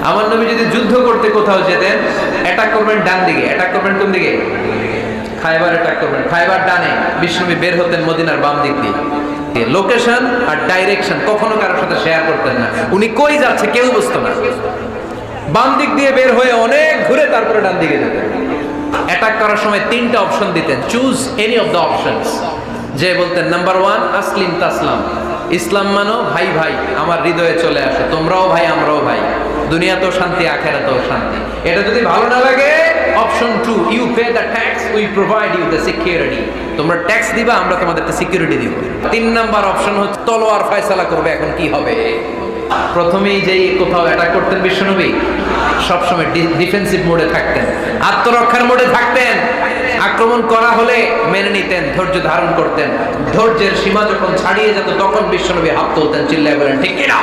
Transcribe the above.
আমার নবী যদি যুদ্ধ করতে কোথাও যেতেন, অ্যাটাক করবেন ডান দিকে, অ্যাটাক করবেন কোন দিকে? খায়বার অ্যাটাক করবেন, খায়বার ডানে, বিশ্বনবী বের হতেন মদিনার বাম দিক দিয়ে। লোকেশন আর ডাইরেকশন কখনো কারোর সাথে শেয়ার করতেন না, উনি কই যাচ্ছে কেউ বুঝতো না। বাম দিক দিয়ে বের হয়ে অনেক ঘুরে তারপরে ডান দিকে যেতেন। অ্যাটাক করার সময় তিনটা অপশন দিতেন, choose any of the options. যে বলতেন নাম্বার 1 আসলিম তাসলাম, ইসলাম মানো, ভাই ভাই আমার হৃদয়ে চলে আসো, তোমরাও ভাই আমরাও ভাই, দুনিয়াতেও শান্তি আখিরাতেও শান্তি। এটা যদি ভালো না লাগে, option 2 you pay the tax, we provide you the security, তোমরা ট্যাক্স দিবা আমরা তোমাদেরকে সিকিউরিটি দিব। 3 নাম্বার অপশন হচ্ছে তলোয়ার ফয়সালা করবে এখন কি হবে। প্রথমেই যেই কোথাও অ্যাটাক করতেন বিশ্বনবী সবসময় ডিফেন্সিভ মোডে থাকতেন, আত্মরক্ষার মোডে থাকতেন। আক্রমণ করা হলে মেনে নিতেন, ধৈর্য ধারণ করতেন। ধৈর্যের সীমা যখন ছাড়িয়ে যেত তখন বিশ্বনবী হাত তুলতেন, চিল্লায় বলেন ঠিক কিনা।